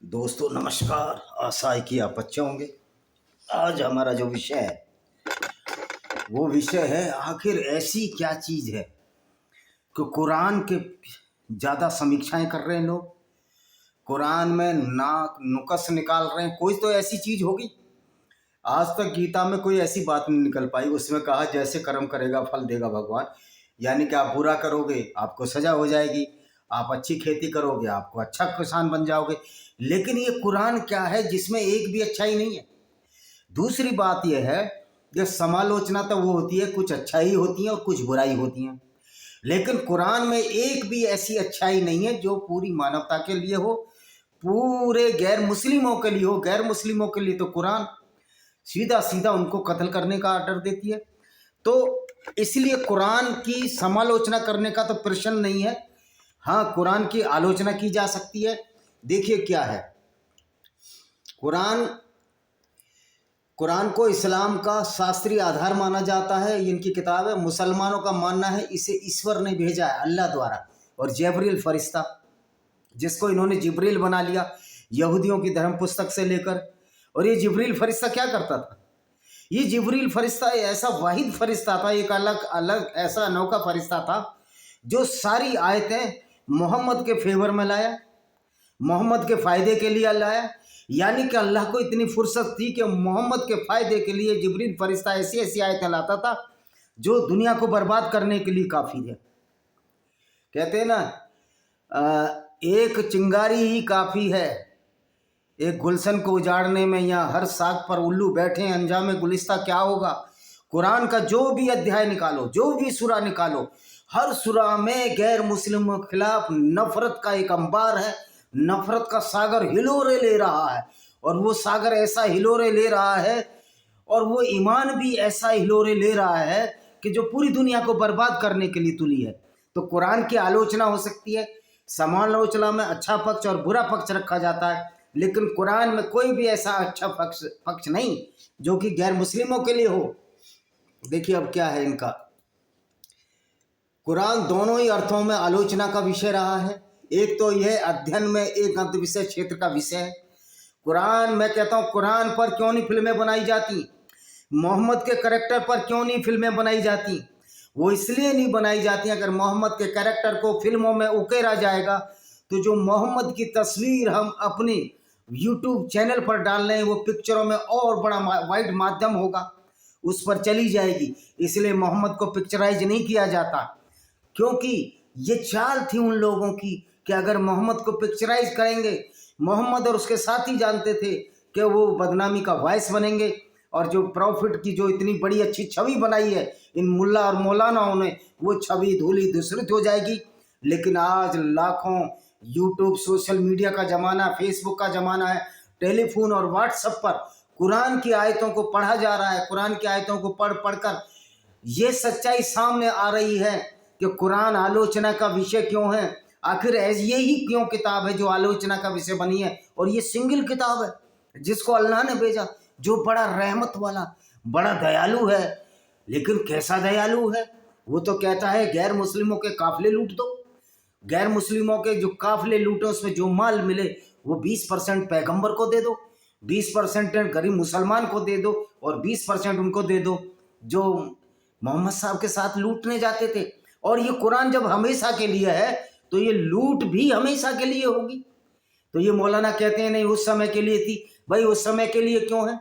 दोस्तों नमस्कार। आशा है कि आप अच्छे होंगे। आज हमारा जो विषय है वो विषय है, आखिर ऐसी क्या चीज़ है कि कुरान के ज़्यादा समीक्षाएं कर रहे हैं लोग, कुरान में नाक नुक्स निकाल रहे हैं। कोई तो ऐसी चीज़ होगी, आज तक गीता में कोई ऐसी बात नहीं निकल पाई। उसमें कहा जैसे कर्म करेगा फल देगा भगवान, यानी कि आप बुरा करोगे आपको सजा हो जाएगी, आप अच्छी खेती करोगे आपको अच्छा किसान बन जाओगे। लेकिन ये कुरान क्या है जिसमें एक भी अच्छाई नहीं है। दूसरी बात यह है कि समालोचना तो वो होती है, कुछ अच्छाई होती है और कुछ बुराई होती है, लेकिन कुरान में एक भी ऐसी अच्छाई नहीं है जो पूरी मानवता के लिए हो, पूरे गैर मुस्लिमों के लिए हो। गैर मुस्लिमों के लिए तो कुरान सीधा सीधा उनको कत्ल करने का आर्डर देती है। तो इसलिए कुरान की समालोचना करने का तो प्रश्न नहीं है। हाँ, कुरान की आलोचना की जा सकती है। देखिए क्या है, कुरान कुरान को इस्लाम का शास्त्रीय आधार माना जाता है। इनकी किताब है। मुसलमानों का मानना है इसे ईश्वर ने भेजा है अल्लाह द्वारा, और जबरील फरिश्ता जिसको इन्होंने जिब्रील बना लिया यहूदियों की धर्म पुस्तक से लेकर। और ये जिब्रील फरिश्ता क्या करता था? ये जिब्रील फरिश्ता ऐसा वाहिद फरिश्ता था, एक अलग अलग ऐसा अनोखा फरिश्ता था जो सारी आयतें मोहम्मद के फेवर में लाया, मोहम्मद के फ़ायदे के लिए लाया। यानी कि अल्लाह को इतनी फुर्सत थी कि मोहम्मद के फ़ायदे के लिए जिब्रील फरिश्ता ऐसी ऐसी आयतें लाता था जो दुनिया को बर्बाद करने के लिए काफ़ी है। कहते हैं ना, एक चिंगारी ही काफ़ी है एक गुलशन को उजाड़ने में, या हर साग पर उल्लू बैठे अंजाम गुलिस्ता क्या होगा। कुरान का जो भी अध्याय निकालो, जो भी सूरा निकालो, हर सूरा में गैर मुस्लिमों के खिलाफ नफरत का एक अंबार है, नफरत का सागर हिलोरे ले रहा है। और वो सागर ऐसा हिलोरे ले रहा है और वो ईमान भी ऐसा हिलोरे ले रहा है कि जो पूरी दुनिया को बर्बाद करने के लिए तुली है। तो कुरान की आलोचना हो सकती है, समालोचना में अच्छा पक्ष और बुरा पक्ष रखा जाता है, लेकिन कुरान में कोई भी ऐसा अच्छा पक्ष नहीं जो कि गैर मुस्लिमों के लिए हो। देखिए अब क्या है इनका, कुरान दोनों ही अर्थों में आलोचना का विषय रहा है। एक तो यह अध्ययन में एक अंत विषय क्षेत्र का विषय है। कुरान, मैं कहता हूँ कुरान पर क्यों नहीं फिल्में बनाई जाती, मोहम्मद के कैरेक्टर पर क्यों नहीं फिल्में बनाई जाती? वो इसलिए नहीं बनाई जाती, अगर मोहम्मद के कैरेक्टर को फिल्मों में उकेरा जाएगा तो जो मोहम्मद की तस्वीर हम अपने यूट्यूब चैनल पर डाल रहे हैं वो पिक्चरों में और बड़ा वाइड माध्यम होगा, उस पर चली जाएगी। इसलिए मोहम्मद को पिक्चराइज नहीं किया जाता, क्योंकि ये चाल थी उन लोगों की कि अगर मोहम्मद को पिक्चराइज करेंगे, मोहम्मद और उसके साथी जानते थे कि वो बदनामी का वॉइस बनेंगे, और जो प्रॉफिट की जो इतनी बड़ी अच्छी छवि बनाई है इन मुल्ला और मौलानाओं ने, वो छवि धूली धूसरित हो जाएगी। लेकिन आज लाखों यूट्यूब सोशल मीडिया का ज़माना, फेसबुक का ज़माना है, टेलीफोन और व्हाट्सएप पर कुरान की आयतों को पढ़ा जा रहा है। कुरान की आयतों को पढ़ पढ़कर ये सच्चाई सामने आ रही है कि कुरान आलोचना का विषय क्यों है। आखिर यही क्यों किताब है जो आलोचना का विषय बनी है, और ये सिंगल किताब है जिसको अल्लाह ने भेजा, जो बड़ा रहमत वाला, बड़ा दयालु है। लेकिन कैसा दयालु है? वो तो कहता है गैर मुस्लिमों के काफिले लूट दो, गैर मुस्लिमों के जो काफिले लूटो उसमें जो माल मिले वो 20% पैगंबर को दे दो, 20% गरीब मुसलमान को दे दो, और 20% उनको दे दो जो मोहम्मद साहब के साथ लूटने जाते थे। और ये कुरान जब हमेशा के लिए है तो ये लूट भी हमेशा के लिए होगी। तो ये मौलाना कहते हैं नहीं उस समय के लिए थी। भाई उस समय के लिए क्यों है?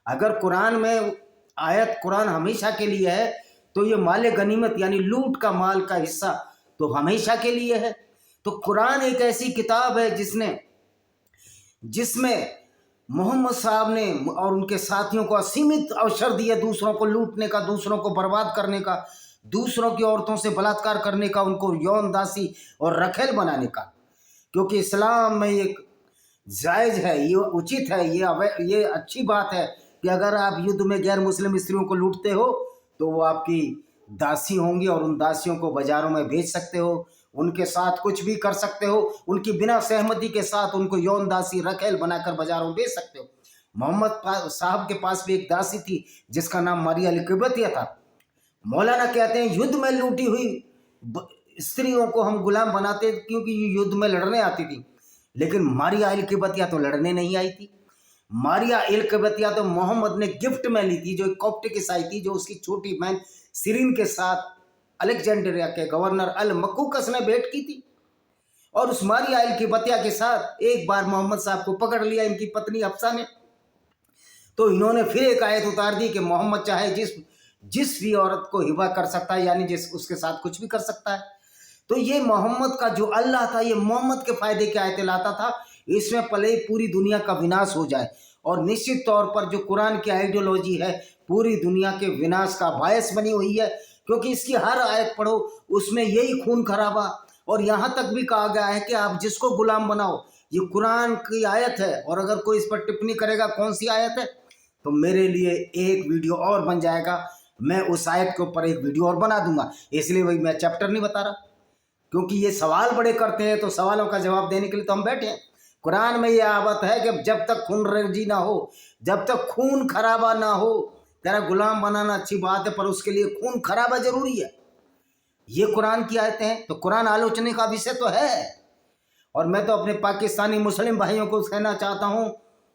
अगर कुरान में आयत कुरान हमेशा के लिए है तो ये माल गनीमत यानी लूट का माल का हिस्सा तो हमेशा के लिए है। तो कुरान एक ऐसी किताब है जिसमें मोहम्मद साहब ने और उनके साथियों को असीमित अवसर दिया दूसरों को लूटने का, दूसरों को बर्बाद करने का, दूसरों की औरतों से बलात्कार करने का, उनको यौन दासी और रखेल बनाने का। क्योंकि इस्लाम में एक जायज़ है, ये उचित है, ये अच्छी बात है कि अगर आप युद्ध में गैर मुस्लिम स्त्रियों को लूटते हो तो वो आपकी दासी होंगी, और उन दासियों को बाज़ारों में बेच सकते हो, उनके साथ कुछ भी कर सकते हो, उनकी बिना सहमति के साथ उनको यौन दासी रखेल बनाकर बाज़ारों में बेच सकते हो। मोहम्मद साहब के पास भी एक दासी थी जिसका नाम मारिया लिकबतिया था। मौलाना कहते हैं युद्ध में लूटी हुई स्त्रियों को हम गुलाम बनाते क्योंकि ये युद्ध में लड़ने आती थी, लेकिन मारिया इल्किबतिया तो लड़ने नहीं आई थी। मारिया इल्किबतिया तो मोहम्मद ने गिफ्ट में ली थी, जो एक कॉप्टिक ईसाई थी, जो उसकी छोटी बहन सिरीन के साथ अलेक्जेंड्रिया के गवर्नर अल मकूकस ने भेंट की थी। और उस मारिया इल्किबतिया के साथ एक बार मोहम्मद साहब को पकड़ लिया इनकी पत्नी हफ्सा ने। तो इन्होंने फिर एक आयत उतार दी कि मोहम्मद चाहे जिस भी औरत को हिबा कर सकता है, यानी जिस उसके साथ कुछ भी कर सकता है। तो ये मोहम्मद का जो अल्लाह था, ये मोहम्मद के फायदे की आयतें लाता था, इसमें पहले पूरी दुनिया का विनाश हो जाए। और निश्चित तौर पर जो कुरान की आइडियोलॉजी है पूरी दुनिया के विनाश का बायस बनी हुई है, क्योंकि इसकी हर आयत पढ़ो उसमें यही खून खराबा। और यहाँ तक भी कहा गया है कि आप जिसको गुलाम बनाओ, ये कुरान की आयत है। और अगर कोई इस पर टिप्पणी करेगा कौन सी आयत है, तो मेरे लिए एक वीडियो और बन जाएगा, मैं उस आयत के ऊपर एक वीडियो और बना दूंगा। इसलिए भाई मैं चैप्टर नहीं बता रहा, क्योंकि ये सवाल बड़े करते हैं, तो सवालों का जवाब देने के लिए तो हम बैठे हैं। कुरान में ये आवत है कि जब तक खून रेजी ना हो, जब तक खून खराबा ना हो, तेरा गुलाम बनाना अच्छी बात है, पर उसके लिए खून खराबा जरूरी है। ये कुरान की आयतें हैं। तो कुरान आलोचना का विषय तो है। और मैं तो अपने पाकिस्तानी मुस्लिम भाइयों को कहना चाहता हूं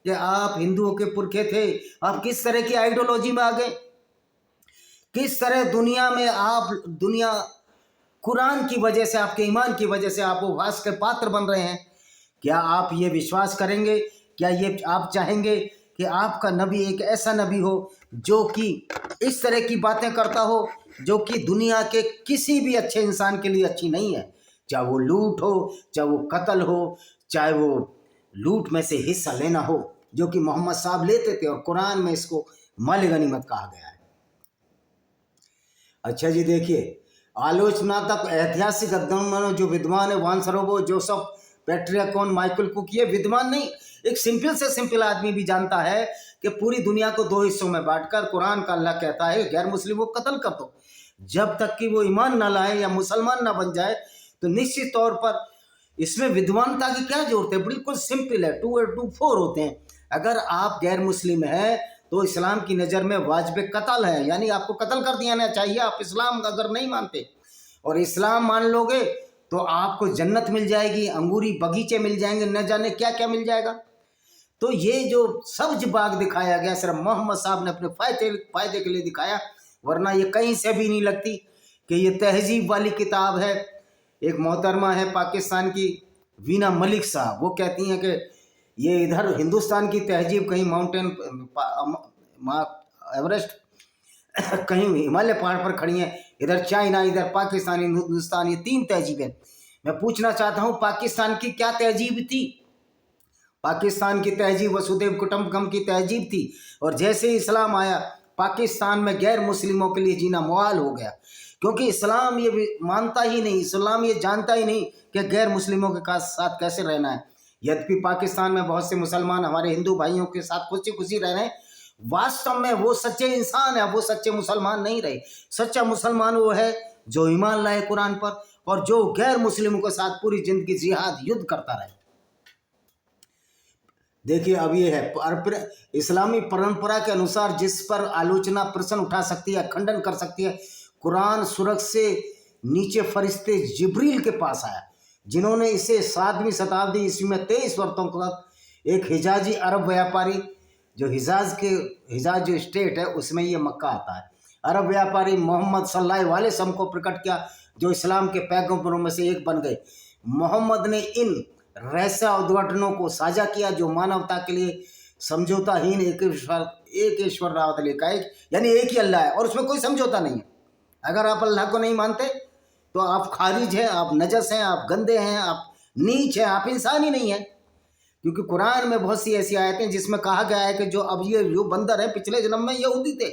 कि आप हिंदुओं के पुरखे थे, आप किस तरह की आइडियोलॉजी में आ गए, किस तरह दुनिया में आप कुरान की वजह से, आपके ईमान की वजह से आप उपहास के पात्र बन रहे हैं। क्या आप ये विश्वास करेंगे, क्या ये आप चाहेंगे कि आपका नबी एक ऐसा नबी हो जो कि इस तरह की बातें करता हो, जो कि दुनिया के किसी भी अच्छे इंसान के लिए अच्छी नहीं है, चाहे वो लूट हो, चाहे वो कत्ल हो, चाहे वो लूट में से हिस्सा लेना हो, जो कि मोहम्मद साहब लेते थे, और कुरान में इसको माल गनीमत कहा गया है। अच्छा जी, देखिए, आलोचनात्मक ऐतिहासिक अध्ययन जो विद्वान है वानसरोवो, जोसेफ पेट्रियाकोन, माइकल कुक, ये विद्वान नहीं, एक सिंपल से सिंपल आदमी भी जानता है कि पूरी दुनिया को दो हिस्सों में बांटकर कुरान का अल्लाह कहता है गैर मुस्लिमों को कत्ल कर दो। जब तक कि वो ईमान ना लाए या मुसलमान ना बन जाए, तो निश्चित तौर पर इसमें विद्वानता की क्या जरूरत है, बिल्कुल सिंपल है, 2 और 2 4 होते हैं। अगर आप गैर मुस्लिम हैं तो इस्लाम की नज़र में वाजिब कत्ल है, यानी आपको कत्ल कर दिया चाहिए। आप इस्लाम अगर नहीं मानते और इस्लाम मान लोगे तो आपको जन्नत मिल जाएगी, अंगूरी बगीचे मिल जाएंगे, न जाने क्या क्या मिल जाएगा। तो ये जो सब्ज बाग दिखाया गया सिर्फ मोहम्मद साहब ने अपने फायदे के लिए दिखाया, वरना ये कहीं से भी नहीं लगती कि ये तहजीब वाली किताब है। एक मोहतरमा है पाकिस्तान की, वीना मलिक साहब, वो कहती हैं कि ये इधर हिंदुस्तान की तहजीब कहीं माउंटेन एवरेस्ट कहीं हिमालय पहाड़ पर खड़ी हैं, इधर चाइना, इधर पाकिस्तान, हिंदुस्तान, ये 3 तहजीबें। मैं पूछना चाहता हूँ पाकिस्तान की क्या तहजीब थी? पाकिस्तान की तहजीब वसुदेव कुटुंबकम की तहजीब थी। और जैसे ही इस्लाम आया, पाकिस्तान में गैर मुस्लिमों के लिए जीना मुहाल हो गया, क्योंकि इस्लाम ये मानता ही नहीं, इस्लाम ये जानता ही नहीं कि गैर मुस्लिमों के साथ कैसे रहना है। यद्यपि पाकिस्तान में बहुत से मुसलमान हमारे हिंदू भाइयों के साथ खुशी खुशी रह रहे हैं, वास्तव में वो सच्चे इंसान है, वो सच्चे मुसलमान नहीं रहे। सच्चा मुसलमान वो है जो ईमान लाए कुरान पर और जो गैर मुस्लिमों के साथ पूरी जिंदगी जिहाद युद्ध करता रहे। देखिए, अब ये है इस्लामी परंपरा के अनुसार जिस पर आलोचना प्रश्न उठा सकती है, खंडन कर सकती है। कुरान सूरज से नीचे फरिश्ते जिब्रील के पास आया, जिन्होंने इसे 7वीं शताब्दी ईस्वी में 23 वर्षों तक एक हिजाजी अरब व्यापारी, जो हिजाज जो स्टेट है उसमें ये मक्का आता है, अरब व्यापारी मोहम्मद सल्लल्लाहु अलैहि वसल्लम को प्रकट किया, जो इस्लाम के पैगंबरों में से एक बन गए। मोहम्मद ने इन रहस्य उद्घाटनों को साझा किया जो मानवता के लिए समझौताहीन एक ईश्वर रावत एक, यानी एक ही अल्लाह है और उसमें कोई समझौता नहीं है। अगर आप अल्लाह को नहीं मानते तो आप खारिज हैं, आप नजस हैं, आप गंदे हैं, आप नीच हैं, आप इंसान ही नहीं हैं। क्योंकि कुरान में बहुत सी ऐसी आयतें जिसमें कहा गया है कि जो अब ये जो बंदर है पिछले जन्म में यहूदी थे,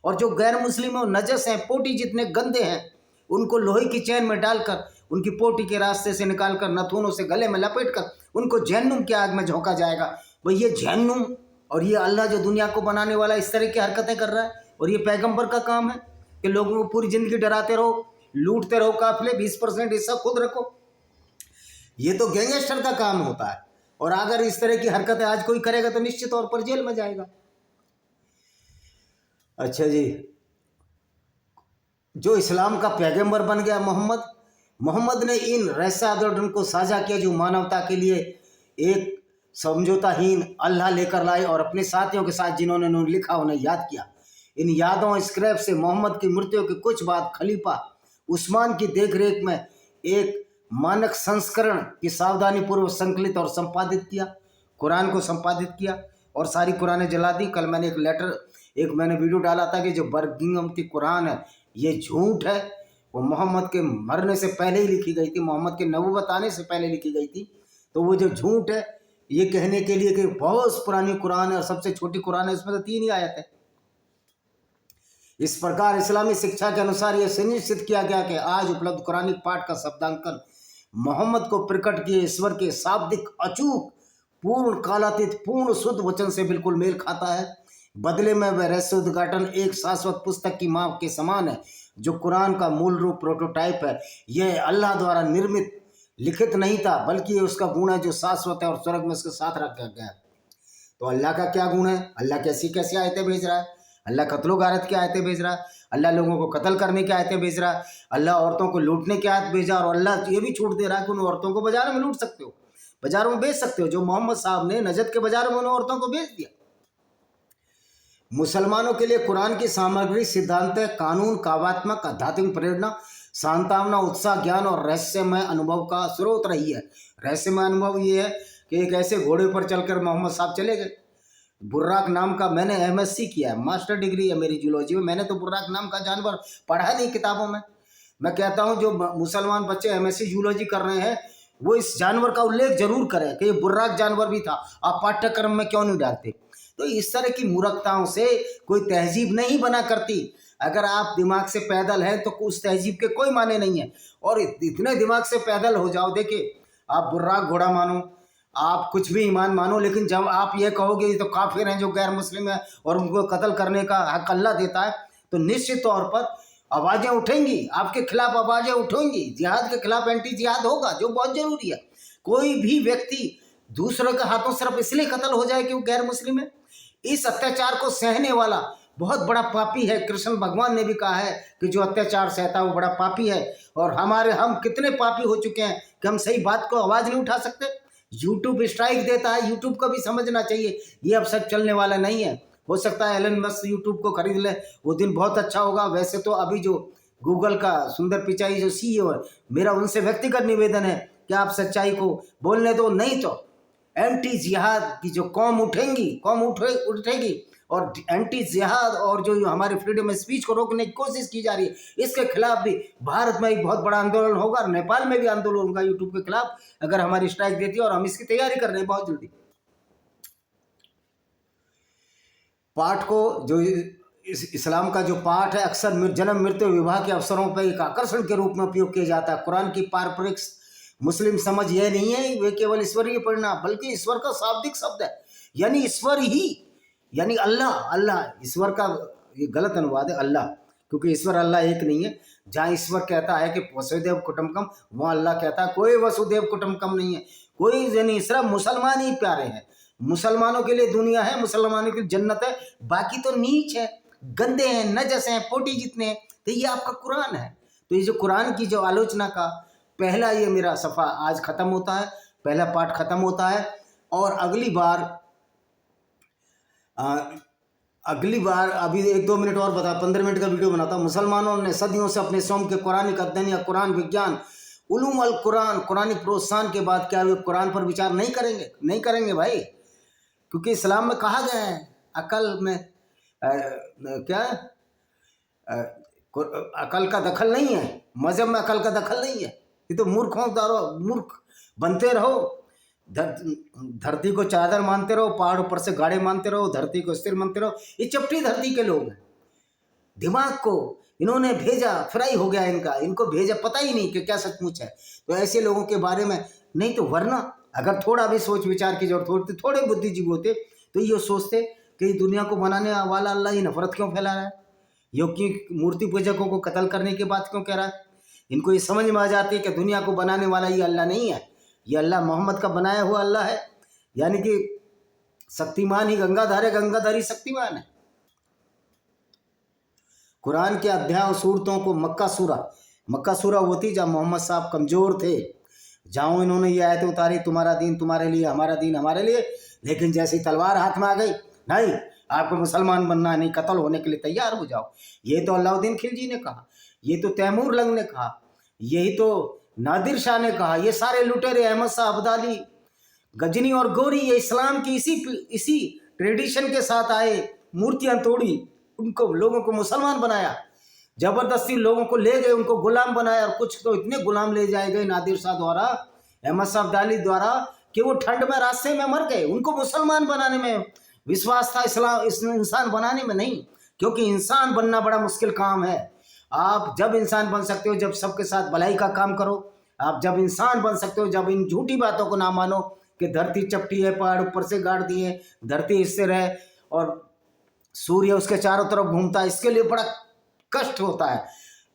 और जो गैर मुस्लिम और नजस हैं, पोटी जितने गंदे हैं, उनको लोहे की चैन में डालकर उनकी पोटी के रास्ते से निकालकर नथुनों से गले में लपेटकर उनको जहन्नुम की आग में झोंका जाएगा। भाई ये जहन्नुम और ये अल्लाह जो दुनिया को बनाने वाला इस तरह की हरकतें कर रहा है, और ये पैगंबर का काम है कि लोगों को पूरी जिंदगी डराते रहो, लूटते रहो, काफिले 20% हिस्सा खुद रखो। ये तो गैंगस्टर का काम होता है, और अगर इस तरह की हरकतें आज कोई करेगा तो निश्चित तौर पर जेल में जाएगा। अच्छा जी, जो इस्लाम का पैगंबर बन गया मोहम्मद ने इन रहस्यादर्शन को साझा किया जो मानवता के लिए एक समझौताहीन अल्लाह लेकर लाए और अपने साथियों के साथ जिन्होंने उन्हें लिखा उन्हें याद किया। इन यादों स्क्रैप से मोहम्मद की मृत्यु के कुछ बाद खलीफा उस्मान की देखरेख में एक मानक संस्करण की सावधानी पूर्वक संकलित और संपादित किया, कुरान को संपादित किया और सारी कुरानें जला दी। कल मैंने मैंने वीडियो डाला था कि जो बर्मिंघम की कुरान है ये झूठ है, वो मोहम्मद के मरने से पहले ही लिखी गई थी, मोहम्मद के नबूवत आने से पहले लिखी गई थी। तो वो जो झूठ है ये कहने के लिए कि बहुत पुरानी कुरान है और सबसे छोटी कुरान है, उसमें तो 3 ही आयत है। इस प्रकार इस्लामी शिक्षा के अनुसार यह सुनिश्चित किया गया कि आज उपलब्ध कुरानिक पाठ का शब्दांकन मोहम्मद को प्रकट किए ईश्वर के शाब्दिक अचूक पूर्ण कालातीत पूर्ण शुद्ध वचन से बिल्कुल मेल खाता है। बदले में वह रहस्य उद्घाटन एक शाश्वत पुस्तक की माप के समान है जो कुरान का मूल रूप प्रोटोटाइप है। यह अल्लाह द्वारा निर्मित लिखित नहीं था बल्कि ये उसका गुण है जो शाश्वत है और स्वर्ग में उसके साथ रखा गया है। तो अल्लाह का क्या गुण है? अल्लाह कैसी कैसी आयतें भेज रहा है? अल्लाह कत्लो गारत की आयतें भेज रहा है, अल्लाह लोगों को कत्ल करने की आयतें भेज रहा है, अल्लाह औरतों को लूटने की आयत भेजा और अल्लाह ये भी छूट दे रहा है कि उन औरतों को बाजार में लूट सकते हो, बाजारों में बेच सकते हो। जो मोहम्मद साहब ने नजद के बाजार में उन औरतों को बेच दिया। मुसलमानों के लिए कुरान की सामग्री सिद्धांत कानून काव्यात्मक आध्यात्मिक प्रेरणा सांत्वना उत्साह ज्ञान और रहस्यमय अनुभव का स्रोत रही है। रहस्यमय अनुभव ये है कि एक ऐसे घोड़े पर चलकर मोहम्मद साहब चले गए। बुर्राक नाम का मैंने MSc किया है, मास्टर डिग्री है मेरी जूलॉजी में, मैंने तो बुर्राक नाम का जानवर पढ़ा नहीं किताबों में। मैं कहता हूँ जो मुसलमान बच्चे MSc जूलॉजी कर रहे हैं वो इस जानवर का उल्लेख जरूर करें कि ये बुर्राक जानवर भी था, आप पाठ्यक्रम में क्यों नहीं डालते। तो इस तरह की मूर्खताओं से कोई तहजीब नहीं बना करती। अगर आप दिमाग से पैदल हैं तो उस तहजीब के कोई माने नहीं है। और इतने दिमाग से पैदल हो जाओ, देखिए आप बुर्राक घोड़ा मानो, आप कुछ भी ईमान मानो, लेकिन जब आप ये कहोगे ये तो काफिर हैं जो गैर मुस्लिम है और उनको कत्ल करने का हक अल्लाह देता है, तो निश्चित तौर पर आवाज़ें उठेंगी, आपके खिलाफ आवाज़ें उठेंगी, जिहाद के खिलाफ एंटी जिहाद होगा जो बहुत जरूरी है। कोई भी व्यक्ति दूसरों के हाथों सिर्फ इसलिए कत्ल हो जाए कि वो गैर मुस्लिम है, इस अत्याचार को सहने वाला बहुत बड़ा पापी है। कृष्ण भगवान ने भी कहा है कि जो अत्याचार सहता है वो बड़ा पापी है। और हम कितने पापी हो चुके हैं कि हम सही बात को आवाज़ नहीं उठा सकते। यूट्यूब स्ट्राइक देता है, यूट्यूब को भी समझना चाहिए ये अब सब चलने वाला नहीं है। हो सकता है एलन मस्क यूट्यूब को खरीद ले, वो दिन बहुत अच्छा होगा। वैसे तो अभी जो गूगल का सुंदर पिचाई जो CEO है, मेरा उनसे व्यक्तिगत निवेदन है कि आप सच्चाई को बोलने दो, नहीं तो एंटी जिहाद की जो कौम उठेगी और एंटी जिहाद और जो हमारे फ्रीडम ऑफ स्पीच को रोकने की कोशिश की जा रही है, इसके खिलाफ भी भारत में एक बहुत बड़ा आंदोलन होगा, नेपाल में भी आंदोलन होगा यूट्यूब के खिलाफ अगर हमारी स्ट्राइक देती है। और हम इसकी तैयारी कर रहे हैं बहुत जल्दी। पाठ को जो इस्लाम का जो पाठ है अक्सर जन्म मृत्यु विवाह के अवसरों पर एक आकर्षण के रूप में उपयोग किया जाता है। कुरान की पारंपरिक मुस्लिम समझ यह नहीं है वे केवल ईश्वरीय परिणाम, बल्कि ईश्वर का शाब्दिक शब्द है, यानी ईश्वर ही, यानी अल्लाह। ईश्वर का ये गलत अनुवाद है अल्लाह, क्योंकि ईश्वर अल्लाह एक नहीं है। जहाँ ईश्वर कहता है कि वसुदेव कुटुंबकम, वहाँ अल्लाह कहता है कोई वसुदेव कुटुंबकम नहीं है, कोई नहीं, सिर्फ मुसलमान ही प्यारे हैं। मुसलमानों के लिए दुनिया है, मुसलमानों के लिए जन्नत है, बाकी तो नीच है, गंदे हैं, नजस हैं, पोटी जितने हैं। तो ये आपका कुरान है। तो ये जो कुरान की जो आलोचना का पहला ये मेरा सफ़ा आज ख़त्म होता है, पहला पाठ ख़त्म होता है। और अगली बार अभी 1-2 मिनट और 15 मिनट का वीडियो बनाता हूँ। मुसलमानों ने सदियों से अपने स्वयं के कुरानिक अध्ययन या कुरान विज्ञान उलूम अल कुरान कुरानिक प्रोत्साहन के बाद क्या वे कुरान पर विचार नहीं करेंगे भाई, क्योंकि इस्लाम में कहा गया है अकल में अकल का दखल नहीं है, मजहब में अकल का दखल नहीं है। ये तो मूर्ख बनते रहो, धरती को चादर मानते रहो, पहाड़ ऊपर से गाड़े मानते रहो, धरती को स्थिर मानते रहो। ये चपटी धरती के लोग हैं, दिमाग को इन्होंने भेजा फ्राई हो गया इनको भेजा, पता ही नहीं कि क्या सचमुच है। तो ऐसे लोगों के बारे में नहीं तो वरना अगर थोड़ा भी सोच विचार की जरूरत होती, थोड़े बुद्धिजीवी होते तो ये सोचते कि दुनिया को बनाने वाला अल्लाह ही नफरत क्यों फैला रहा है, योगी मूर्ति पूजकों को कत्ल करने की बात क्यों कह रहा है। इनको ये समझ में आ जाती है कि दुनिया को बनाने वाला ये अल्लाह नहीं है, ये अल्लाह मोहम्मद का बनाया हुआ अल्लाह है। यानी कि शक्तिमान ही गंगाधर है, गंगाधर ही शक्तिमान है। कुरान के अध्याय और सूरतों को मक्का सूरा वो थी जहाँ मोहम्मद साहब कमज़ोर थे, जहाँ इन्होंने ये आयतें उतारी, तुम्हारा दीन तुम्हारे लिए, हमारा दीन हमारे लिए, लेकिन जैसी तलवार हाथ में आ गई, नहीं आपको मुसलमान बनना है, नहीं कत्ल होने के लिए तैयार हो जाओ। ये तो अलाउद्दीन खिलजी ने कहा, ये तो तैमूर लंग ने कहा, यही तो नादिर शाह ने कहा, ये सारे लुटेरे अहमद शाह अब्दाली, गजनी और गोरी, ये इस्लाम की इसी ट्रेडिशन के साथ आए, मूर्तियां तोड़ी, उनको लोगों को मुसलमान बनाया, जबरदस्ती लोगों को ले गए, उनको गुलाम बनाया। और कुछ तो इतने गुलाम ले जाए गए नादिर शाह द्वारा, अहमद शाह अब्दाली द्वारा, कि वो ठंड में रास्ते में मर गए। उनको मुसलमान बनाने में विश्वास था, इस्लाम इंसान बनाने में नहीं, क्योंकि इंसान बनना बड़ा मुश्किल काम है। आप जब इंसान बन सकते हो जब सबके साथ भलाई का काम करो, आप जब इंसान बन सकते हो जब इन झूठी बातों को ना मानो कि धरती चपटी है, पहाड़ ऊपर से गाड़ दिए, धरती स्थिर है और सूर्य उसके चारों तरफ घूमता है। इसके लिए बड़ा कष्ट होता है,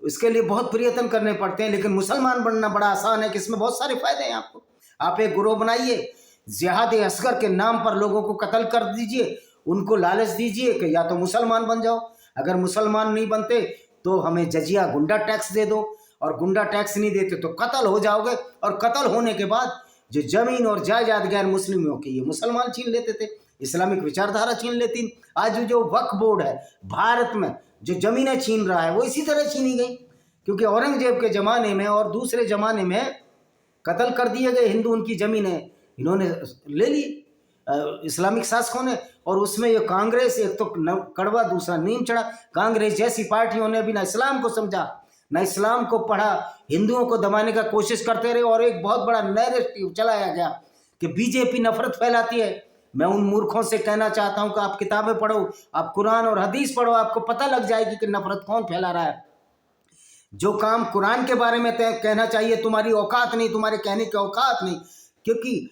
इसके लिए बहुत प्रयत्न करने पड़ते हैं। लेकिन मुसलमान बनना बड़ा आसान है कि इसमें बहुत सारे फायदे हैं आपको। आप एक ग्रोह बनाइए, जिहाद असगर के नाम पर लोगों को कत्ल कर दीजिए, उनको लालच दीजिए कि या तो मुसलमान बन जाओ, अगर मुसलमान नहीं बनते तो हमें जजिया गुंडा टैक्स दे दो, और गुंडा टैक्स नहीं देते तो कत्ल हो जाओगे, और कत्ल होने के बाद जो जमीन और जायदाद गैर मुस्लिमों की ये मुसलमान छीन लेते थे, इस्लामिक विचारधारा छीन लेती। आज जो वक्फ बोर्ड है भारत में जो जमीनें छीन रहा है वो इसी तरह छीनी गई, क्योंकि औरंगजेब के ज़माने में और दूसरे ज़माने में कत्ल कर दिए गए हिंदू, उनकी ज़मीनें इन्होंने ले ली इस्लामिक शासकों ने। और उसमें ये कांग्रेस, एक तो कड़वा दूसरा नीम चढ़ा। कांग्रेस जैसी पार्टियों ने भी ना इस्लाम को समझा ना इस्लाम को पढ़ा, हिंदुओं को दबाने का कोशिश करते रहे, और एक बहुत बड़ा नैरेटिव चलाया गया कि बीजेपी नफरत फैलाती है। मैं उन मूर्खों से कहना चाहता हूं कि आप किताबें पढ़ो, आप कुरान और हदीस पढ़ो, आपको पता लग जाएगी कि नफरत कौन फैला रहा है। जो काम कुरान के बारे में कहना चाहिए, तुम्हारी औकात नहीं, तुम्हारे कहने की औकात नहीं। क्योंकि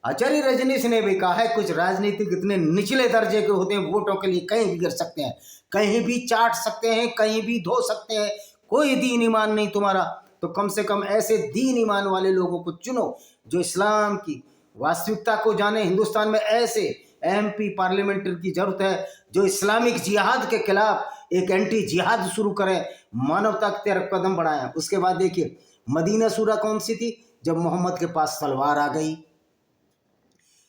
आचार्य रजनीश ने भी कहा है, कुछ राजनीतिक इतने निचले दर्जे के होते हैं, वोटों के लिए कहीं भी गिर सकते हैं, कहीं भी चाट सकते हैं, कहीं भी धो सकते हैं, कोई दीन ईमान नहीं तुम्हारा। तो कम से कम ऐसे दीन ईमान वाले लोगों को चुनो जो इस्लाम की वास्तविकता को जाने। हिंदुस्तान में ऐसे एमपी पार्लियामेंटर की जरूरत है जो इस्लामिक जिहाद के खिलाफ एक एंटी जिहाद शुरू करें, मानवता की तरफ कदम बढ़ाएं। उसके बाद देखिए मदीना सूरा कौन सी थी, जब मोहम्मद के पास तलवार आ गई।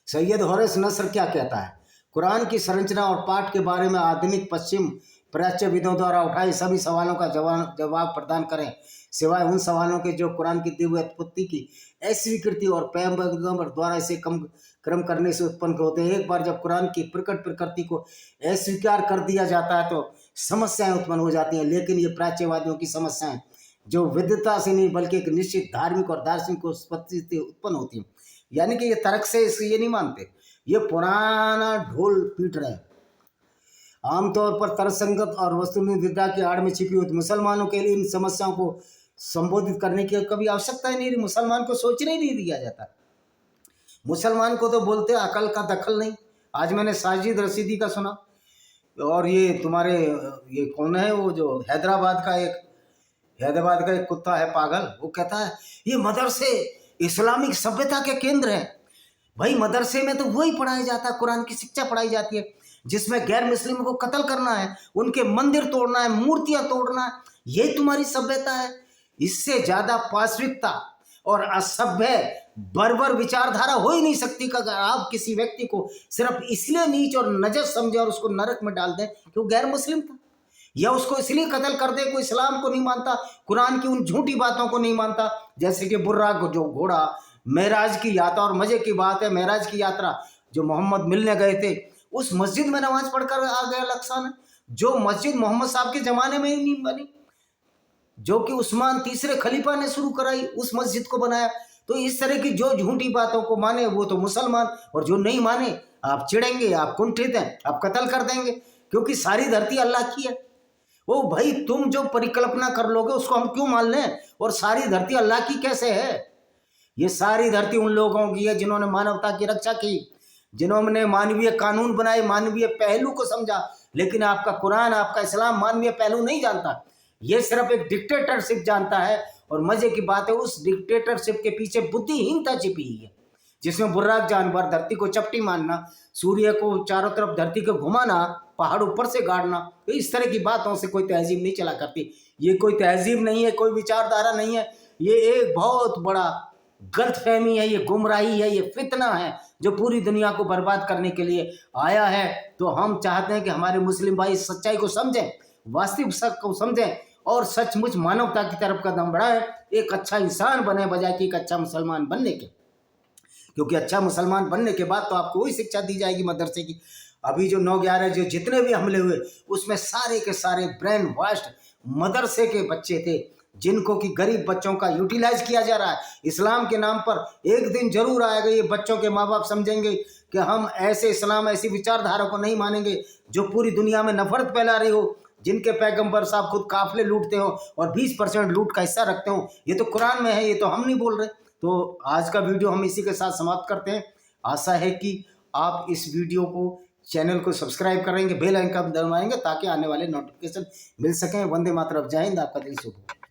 सैयद होरेस नस्र क्या कहता है, कुरान की संरचना और पाठ के बारे में आधुनिक पश्चिम प्राच्यविदों द्वारा उठाए सभी सवालों का जवाब प्रदान करें, सिवाय उन सवालों के जो कुरान की दिव्य उत्पत्ति की अस्वीकृति और पैगंबर द्वारा इसे क्रम करने से उत्पन्न होते हैं। एक बार जब कुरान की प्रकट प्रकृति को अस्वीकार कर दिया जाता है तो समस्याएं उत्पन्न हो जाती हैं। लेकिन ये प्राच्यवादियों की समस्याएं जो विद्वता से नहीं बल्कि एक निश्चित धार्मिक और दार्शनिक उत्पत्ति से उत्पन्न होती हैं, यानी कि ये तर्क से ये नहीं मानते, ये पुराना ढोल पीट रहे हैं। आमतौर पर तर्कसंगत और वस्तुनिष्ठता की आड़ में छिपी हुई मुसलमानों के लिए इन समस्याओं को संबोधित करने की कभी आवश्यकता ही नहीं। मुसलमान को सोचने नहीं दिया जाता, मुसलमान को तो बोलते अकल का दखल नहीं। आज मैंने साजिद रशीदी का सुना, और ये तुम्हारे ये कौन है वो जो हैदराबाद का एक कुत्ता है पागल, वो कहता है ये मदरसे इस्लामिक सभ्यता के केंद्र हैं। भाई मदरसे में तो वही पढ़ाया जाता है, कुरान की शिक्षा पढ़ाई जाती है, जिसमें गैर मुस्लिमों को कत्ल करना है, उनके मंदिर तोड़ना है, मूर्तियां तोड़ना है, ये तुम्हारी सभ्यता है। इससे ज्यादा पाशविकता और असभ्य बर्बर विचारधारा हो ही नहीं सकती कि अगर आप किसी व्यक्ति को सिर्फ इसलिए नीच और नजस समझे और उसको नरक में डाल दें कि वो गैर मुस्लिम था, या उसको इसलिए कत्ल कर दे कोई इस्लाम को नहीं मानता, कुरान की उन झूठी बातों को नहीं मानता। जैसे कि बुर्राक जो घोड़ा, मेराज की यात्रा, और मजे की बात है मेराज की यात्रा जो मोहम्मद मिलने गए थे उस मस्जिद में नमाज पढ़कर आ गया लक्सान, जो मस्जिद मोहम्मद साहब के जमाने में ही नहीं बनी, जो कि उस्मान तीसरे खलीफा ने शुरू कराई, उस मस्जिद को बनाया। तो इस तरह की जो झूठी बातों को माने वो तो मुसलमान, और जो नहीं माने आप चिढ़ेंगे, आप कुंठित हैं, आप कत्ल कर देंगे, क्योंकि सारी धरती अल्लाह की है। वो भाई तुम जो परिकल्पना कर लोगे उसको हम क्यों मान लें, और सारी धरती अल्लाह की कैसे है? ये सारी धरती उन लोगों की है जिन्होंने मानवता की रक्षा की, जिन्होंने मानवीय कानून बनाए, मानवीय पहलू को समझा। लेकिन आपका कुरान, आपका इस्लाम मानवीय पहलू नहीं जानता, ये सिर्फ एक डिक्टेटरशिप जानता है। और मजे की बात है उस डिक्टेटरशिप के पीछे बुद्धिहीनता छिपी हुई है, जिसमें बुर्राक जानवर, धरती को चपटी मारना, सूर्य को चारों तरफ धरती को घुमाना, पहाड़ ऊपर से गाड़ना, तो इस तरह की बातों से कोई तहजीब नहीं चला करती। ये कोई तहजीब नहीं है, कोई विचारधारा नहीं है, ये एक बहुत बड़ा गलतफहमी है, ये गुमराही है, ये फितना है जो पूरी दुनिया को बर्बाद करने के लिए आया है। तो हम चाहते हैं कि हमारे मुस्लिम भाई इस सच्चाई को समझें, वास्तविक सच को समझें और सचमुच मानवता की तरफ कदम बढ़ाएं, एक अच्छा इंसान बने बजाय कि एक अच्छा मुसलमान बनने के। क्योंकि अच्छा मुसलमान बनने के बाद तो आपको वही शिक्षा दी जाएगी मदरसे की। अभी जो 9/11 जो जितने भी हमले हुए उसमें सारे के सारे ब्रेन वॉश्ड मदरसे के बच्चे थे, जिनको कि गरीब बच्चों का यूटिलाइज किया जा रहा है इस्लाम के नाम पर। एक दिन जरूर आएगा ये बच्चों के माँ बाप समझेंगे कि हम ऐसे इस्लाम, ऐसी विचारधारा को नहीं मानेंगे जो पूरी दुनिया में नफरत फैला रही हो, जिनके पैगंबर साहब खुद काफिले लूटते हो और 20% लूट का हिस्सा रखते हो। ये तो कुरान में है, ये तो हम नहीं बोल रहे। तो आज का वीडियो हम इसी के साथ समाप्त करते हैं। आशा है कि आप इस वीडियो को, चैनल को सब्सक्राइब करेंगे, बेल आइकन दबाएंगे ताकि आने वाले नोटिफिकेशन मिल सकें। वंदे मातरम, जय हिंद, आपका दिल शुभ हो।